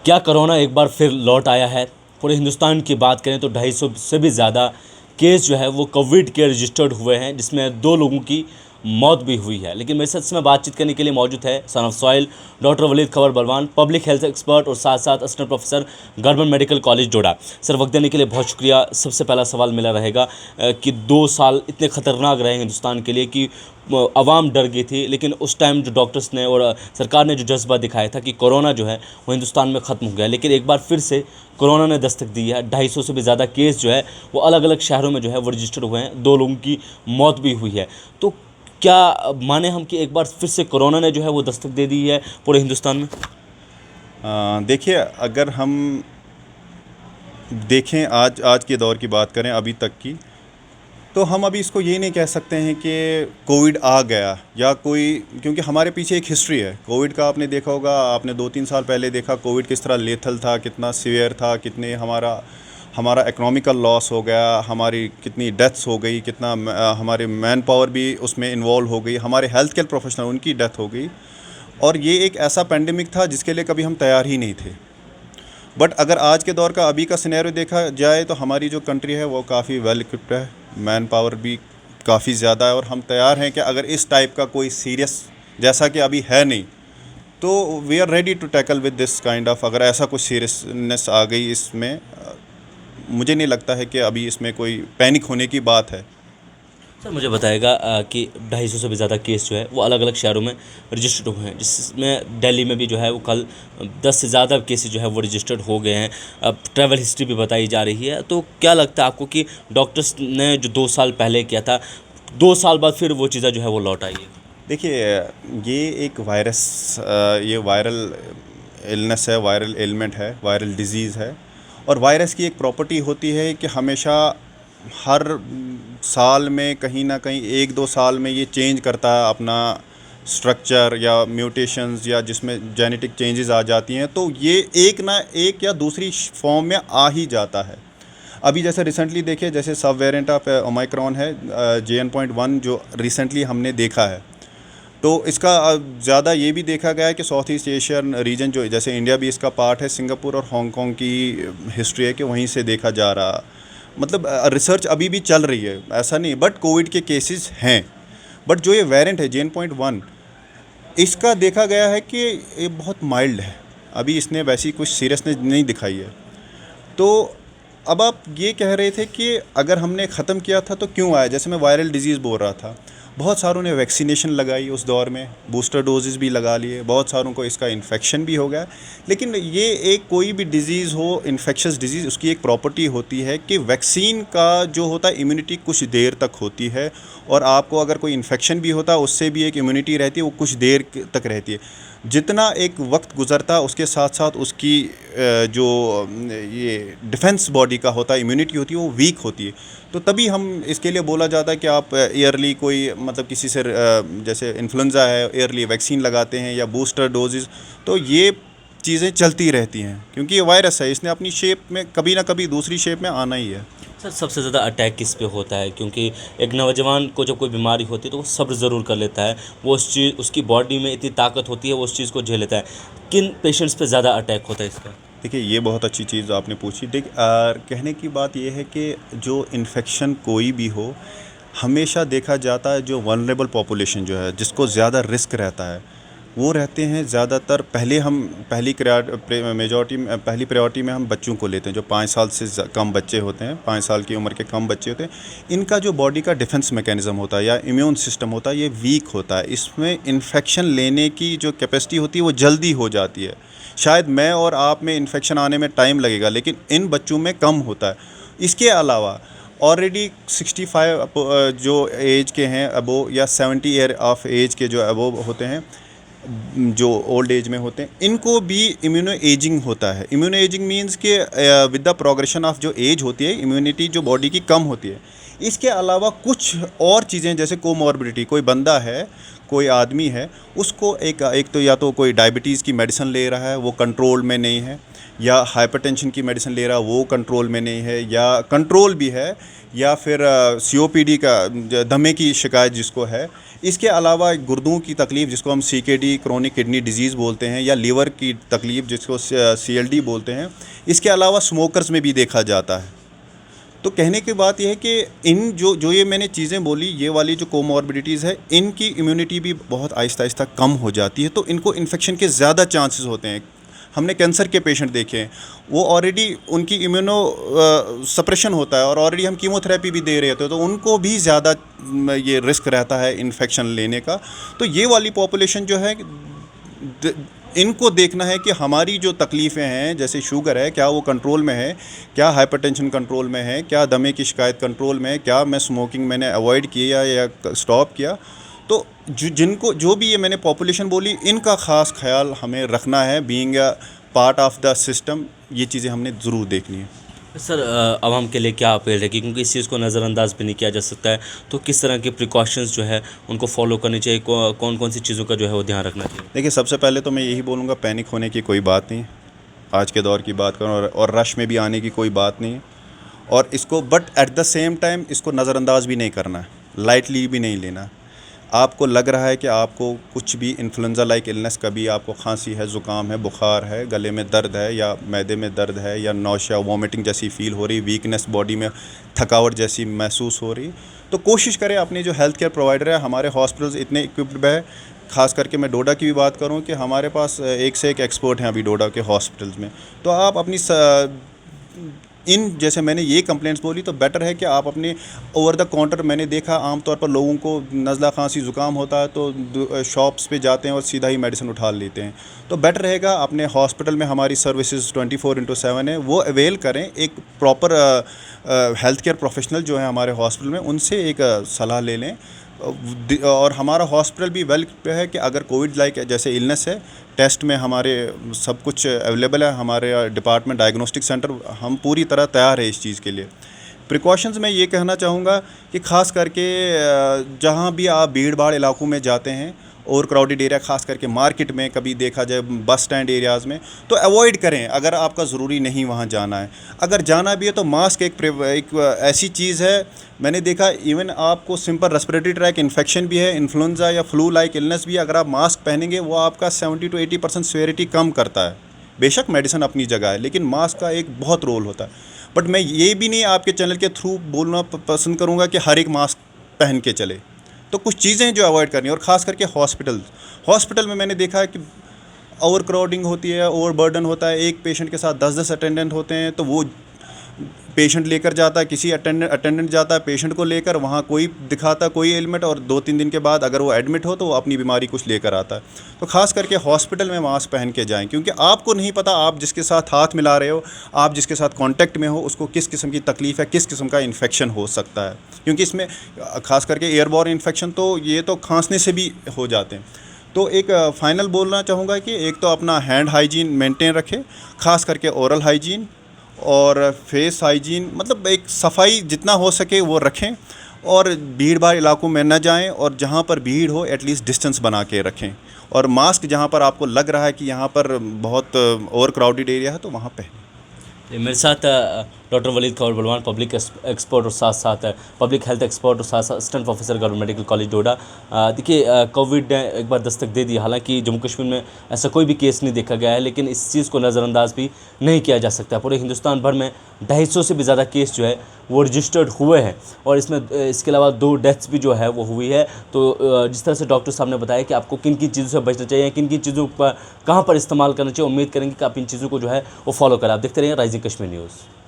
क्या कोरोना एक बार फिर लौट आया है? पूरे हिंदुस्तान की बात करें तो 250 से भी ज़्यादा केस जो है वो कोविड के रजिस्टर्ड हुए हैं, जिसमें 2 लोगों की मौत भी हुई है। लेकिन मेरे साथ इसमें बातचीत करने के लिए मौजूद है son of soil doctor Waleed Khabar Balwan, public health expert और साथ साथ assistant professor government medical college Doda. Sir, वक्त देने के लिए बहुत शुक्रिया। सबसे पहला सवाल मेरा रहेगा कि 2 साल इतने ख़तरनाक रहे हिंदुस्तान के लिए कि आवाम डर गई थी, लेकिन उस टाइम जो डॉक्टर्स ने और सरकार ने जो जज्बा दिखाया था कि कोरोना जो है वो हिंदुस्तान में ख़त्म हो गया, लेकिन एक बार फिर से कोरोना ने दस्तक दी है। 250 से भी ज़्यादा केस जो है वो अलग अलग शहरों में जो है वो रजिस्टर्ड हुए हैं, 2 लोगों की मौत भी हुई है। तो क्या माने हम कि एक बार फिर से कोरोना ने जो है वो दस्तक दे दी है पूरे हिंदुस्तान में? देखिए, अगर हम देखें आज आज के दौर की बात करें अभी तक की, तो हम अभी इसको ये नहीं कह सकते हैं कि कोविड आ गया या कोई, क्योंकि हमारे पीछे एक हिस्ट्री है कोविड का। आपने देखा होगा, आपने 2-3 साल पहले देखा कोविड किस तरह लेथल था, कितना सीवियर था, कितने हमारा हमारा इकोनॉमिकल लॉस हो गया, हमारी कितनी डेथ्स हो गई, कितना हमारे मैन पावर भी उसमें इन्वॉल्व हो गई, हमारे हेल्थ केयर प्रोफेशनल उनकी डेथ हो गई। और ये एक ऐसा पेंडेमिक था जिसके लिए कभी हम तैयार ही नहीं थे। बट अगर आज के दौर का अभी का सिनेरियो देखा जाए तो हमारी जो कंट्री है वो काफ़ी वेल इक्विप्ड है, मैन पावर भी काफ़ी ज़्यादा है, और हम तैयार हैं कि अगर इस टाइप का कोई सीरियस, जैसा कि अभी है नहीं, तो we are ready to tackle with this kind of. अगर ऐसा कुछ सीरियसनेस आ गई इसमें, मुझे नहीं लगता है कि अभी इसमें कोई पैनिक होने की बात है। सर, मुझे बताएगा कि 250 से भी ज़्यादा केस जो है वो अलग अलग शहरों में रजिस्टर्ड हुए हैं, जिसमें दिल्ली में भी जो है वो कल 10 से ज़्यादा केसेस जो है वो रजिस्टर्ड हो गए हैं। अब ट्रैवल हिस्ट्री भी बताई जा रही है, तो क्या लगता है आपको कि डॉक्टर्स ने जो 2 साल पहले किया था, 2 साल बाद फिर वो चीज़ें जो है वो लौट आई है? देखिए, ये एक वायरस, ये वायरल इलनेस है, वायरल एलिमेंट है, वायरल डिजीज़ है। और वायरस की एक प्रॉपर्टी होती है कि हमेशा हर साल में कहीं ना कहीं 1-2 साल में ये चेंज करता है अपना स्ट्रक्चर या म्यूटेशंस, या जिसमें जेनेटिक चेंजेस आ जाती हैं, तो ये एक ना एक या दूसरी फॉर्म में आ ही जाता है। अभी जैसे रिसेंटली देखिए, जैसे सब वेरिएंट ऑफ ओमाइक्रॉन है, JN.1, जो रिसेंटली हमने देखा है, तो इसका ज़्यादा ये भी देखा गया है कि साउथ ईस्ट एशियन रीजन, जो जैसे इंडिया भी इसका पार्ट है, सिंगापुर और हांगकांग की हिस्ट्री है कि वहीं से देखा जा रहा। मतलब रिसर्च अभी भी चल रही है, ऐसा नहीं, बट कोविड के केसेस हैं। बट जो ये वेरिएंट है JN.1, इसका देखा गया है कि ये बहुत माइल्ड है, अभी इसने वैसी कुछ सीरियसनेस नहीं दिखाई है। तो अब आप ये कह रहे थे कि अगर हमने ख़त्म किया था तो क्यों आया, जैसे मैं वायरल डिजीज़ बोल रहा था, बहुत सारों ने वैक्सीनेशन लगाई उस दौर में, बूस्टर डोजेज़ भी लगा लिए, बहुत सारों को इसका इन्फेक्शन भी हो गया। लेकिन ये एक कोई भी डिज़ीज़ हो, इन्फेक्शस डिज़ीज़, उसकी एक प्रॉपर्टी होती है कि वैक्सीन का जो होता है इम्यूनिटी कुछ देर तक होती है, और आपको अगर कोई इन्फेक्शन भी होता है उससे भी एक इम्यूनिटी रहती है, वो कुछ देर तक रहती है। जितना एक वक्त गुज़रता है उसके साथ साथ उसकी जो ये डिफेंस बॉडी का होता है, इम्यूनिटी होती है, वो वीक होती है। तो तभी हम इसके लिए बोला जाता है कि आप ईयरली कोई, मतलब किसी से जैसे इन्फ्लुएंज़ा है, ईयरली वैक्सीन लगाते हैं या बूस्टर डोजेज़। तो ये चीज़ें चलती रहती हैं, क्योंकि ये वायरस है, इसने अपनी शेप में कभी ना कभी दूसरी शेप में आना ही है। सर, सबसे ज़्यादा अटैक किस पे होता है? क्योंकि एक नौजवान को जब कोई बीमारी होती है तो वो सब्र ज़रूर कर लेता है, वो उस चीज़, उसकी बॉडी में इतनी ताकत होती है, वो उस चीज़ को झेल लेता है। किन पेशेंट्स पे ज़्यादा अटैक होता है इसका? देखिए, ये बहुत अच्छी चीज़ आपने पूछी। कहने की बात ये है कि जो इन्फेक्शन कोई भी हो, हमेशा देखा जाता है जो वल्नरेबल पॉपुलेशन जो है, जिसको ज़्यादा रिस्क रहता है, वो रहते हैं ज़्यादातर, पहली प्रायोरिटी में हम बच्चों को लेते हैं, जो 5 साल से कम बच्चे होते हैं, 5 साल की उम्र के कम बच्चे होते हैं। इनका जो बॉडी का डिफेंस मैकेनिज़्म होता है या इम्यून सिस्टम होता है, ये वीक होता है, इसमें इन्फेक्शन लेने की जो कैपेसिटी होती है वो जल्दी हो जाती है। शायद मैं और आप में इन्फेक्शन आने में टाइम लगेगा, लेकिन इन बच्चों में कम होता है। इसके अलावा ऑलरेडी 65 जो एज के हैं अबो, या 70 ईयर ऑफ एज के जो अबो होते हैं, जो ओल्ड एज में होते हैं, इनको भी इम्यूनो एजिंग होता है। इम्यूनो एजिंग मीन्स कि विद द प्रोग्रेशन ऑफ जो एज होती है, इम्यूनिटी जो बॉडी की कम होती है। इसके अलावा कुछ और चीज़ें, जैसे कोमॉर्बिडिटी, कोई बंदा है, कोई आदमी है उसको एक तो या तो कोई डायबिटीज़ की मेडिसिन ले रहा है वो कंट्रोल में नहीं है, या हाइपरटेंशन की मेडिसिन ले रहा है वो कंट्रोल में नहीं है, या कंट्रोल भी है, या फिर COPD का दमे की शिकायत जिसको है, इसके अलावा गुर्दों की तकलीफ़ जिसको हम CKD क्रोनिक किडनी डिजीज़ बोलते हैं, या लीवर की तकलीफ़ जिसको CLD बोलते हैं, इसके अलावा स्मोकर्स में भी देखा जाता है। तो कहने की बात यह है कि इन जो ये मैंने चीज़ें बोली, ये वाली जो कोमॉर्बिडिटीज़ है, इनकी इम्यूनिटी भी बहुत आहिस्ता आहिस्ता कम हो जाती है, तो इनको इन्फेक्शन के ज़्यादा चांसेस होते हैं। हमने कैंसर के पेशेंट देखे हैं, वो ऑलरेडी उनकी इम्यूनो सप्रेशन होता है और ऑलरेडी हम कीमोथेरेपी भी दे रहे होते हैं, तो उनको भी ज़्यादा ये रिस्क रहता है इन्फेक्शन लेने का। तो ये वाली पॉपुलेशन जो है इनको देखना है कि हमारी जो तकलीफ़ें हैं, जैसे शुगर है, क्या वो कंट्रोल में है, क्या हाइपरटेंशन कंट्रोल में है, क्या दमे की शिकायत कंट्रोल में है, क्या मैं स्मोकिंग मैंने अवॉइड किया या स्टॉप किया। तो जिनको जो भी ये मैंने पॉपुलेशन बोली, इनका ख़ास ख्याल हमें रखना है, being a part of the system. ये चीज़ें हमने ज़रूर देखनी है। सर, आवाम के लिए क्या अपील है, क्योंकि इस चीज़ को नज़रअंदाज भी नहीं किया जा सकता है, तो किस तरह के प्रिकॉशंस जो है उनको फॉलो करनी चाहिए, कौन कौन सी चीज़ों का जो है वो ध्यान रखना चाहिए? देखिए, सबसे पहले तो मैं यही बोलूँगा, पैनिक होने की कोई बात नहीं, आज के दौर की बात करूँ, और रश में भी आने की कोई बात नहीं, और इसको but at the same time इसको नज़रअंदाज भी नहीं करना है, लाइटली भी नहीं लेना। आपको लग रहा है कि आपको कुछ भी इन्फ्लुएंज़ा लाइक इलनेस, कभी आपको खांसी है, ज़ुकाम है, बुखार है, गले में दर्द है, या मैदे में दर्द है, या नौशिया वॉमिटिंग जैसी फ़ील हो रही, वीकनेस बॉडी में थकावट जैसी महसूस हो रही, तो कोशिश करें अपने जो हेल्थ केयर प्रोवाइडर है, हमारे हॉस्पिटल्स इतने इक्विप्ड है, ख़ास करके मैं डोडा की भी बात करूं कि हमारे पास एक से एक एक्सपर्ट हैं अभी डोडा के हॉस्पिटल्स में। तो आप अपनी इन जैसे मैंने ये कंप्लेंट्स बोली, तो बेटर है कि आप अपने ओवर द काउंटर, मैंने देखा आमतौर पर लोगों को नज़ला खांसी ज़ुकाम होता है तो शॉप्स पे जाते हैं और सीधा ही मेडिसिन उठा लेते हैं। तो बेटर रहेगा अपने हॉस्पिटल में हमारी सर्विसेज 24/7 है, वो अवेल करें। एक प्रॉपर हेल्थ केयर प्रोफेशनल जो है हमारे हॉस्पिटल में, उनसे एक सलाह ले लें। और हमारा हॉस्पिटल भी वेल है कि अगर कोविड लाइक जैसे इलनेस है, टेस्ट में हमारे सब कुछ अवेलेबल है, हमारे डिपार्टमेंट डायग्नोस्टिक सेंटर, हम पूरी तरह तैयार है इस चीज़ के लिए। प्रिकॉशंस में ये कहना चाहूँगा कि ख़ास करके जहाँ भी आप भीड़ भाड़ इलाकों में जाते हैं, और क्राउडेड एरिया, ख़ास करके मार्केट में, कभी देखा जाए बस स्टैंड एरियाज़ में, तो अवॉइड करें अगर आपका ज़रूरी नहीं वहाँ जाना है। अगर जाना भी है तो मास्क एक ऐसी चीज़ है, मैंने देखा इवन आपको सिंपल रेस्पिरेटरी ट्रैक इन्फेक्शन भी है, इन्फ्लुएंजा या फ्लू लाइक इलनेस भी, अगर आप मास्क पहनेंगे वो आपका 70 to 80% सीवियरिटी कम करता है। बेशक मेडिसिन अपनी जगह है, लेकिन मास्क का एक बहुत रोल होता है। बट मैं ये भी नहीं आपके चैनल के थ्रू बोलना पसंद करूँगा कि हर एक मास्क पहन के चले। तो कुछ चीज़ें जो अवॉइड करनी है, और ख़ास करके हॉस्पिटल में मैंने देखा है कि ओवर क्राउडिंग होती है, ओवर बर्डन होता है, एक पेशेंट के साथ 10-10 अटेंडेंट होते हैं, तो वो पेशेंट लेकर जाता है, किसी अटेंडेंट जाता है पेशेंट को लेकर, वहाँ कोई दिखाता कोई एलिमेंट, और 2-3 दिन के बाद अगर वो एडमिट हो तो वो अपनी बीमारी कुछ लेकर आता है। तो ख़ास करके हॉस्पिटल में मास्क पहन के जाएं, क्योंकि आपको नहीं पता आप जिसके साथ हाथ मिला रहे हो, आप जिसके साथ कांटेक्ट में हो, उसको किस किस्म की तकलीफ़ है, किस किस्म का इन्फेक्शन हो सकता है। क्योंकि इसमें ख़ास करके एयरबॉर्न इन्फेक्शन तो ये तो खांसने से भी हो जाते हैं। तो एक फ़ाइनल बोलना चाहूँगा कि एक तो अपना हैंड हाइजीन मेंटेन रखें, ख़ास करके ओरल हाइजीन और फेस हाइजीन, मतलब एक सफाई जितना हो सके वो रखें, और भीड़ भाड़ इलाकों में न जाएं, और जहां पर भीड़ हो एटलीस्ट डिस्टेंस बना के रखें, और मास्क जहां पर आपको लग रहा है कि यहां पर बहुत ओवर क्राउडेड एरिया है तो वहां पहनें। मेरे साथ doctor Waleed Khabar Balwan, public expert और साथ साथ पब्लिक हेल्थ एक्सपर्ट और साथ साथ assistant professor government medical college Doda. देखिए, कोविड ने एक बार दस्तक दे दी, हालांकि जम्मू कश्मीर में ऐसा कोई भी केस नहीं देखा गया है, लेकिन इस चीज़ को नज़रअंदाज भी नहीं किया जा सकता। पूरे हिंदुस्तान भर में 250 से भी ज़्यादा केस जो है वो रजिस्टर्ड हुए हैं, और इसमें इसके अलावा 2 डेथ्स भी जो है वो हुई है। तो जिस तरह से डॉक्टर साहब ने बताया कि आपको किन किन चीज़ों से बचना चाहिए, किन किन चीज़ों पर कहाँ पर इस्तेमाल करना चाहिए, उम्मीद करेंगे कि आप इन चीज़ों को जो है वो फॉलो करें। आप देखते रहिए राइजिंग कश्मीर न्यूज़।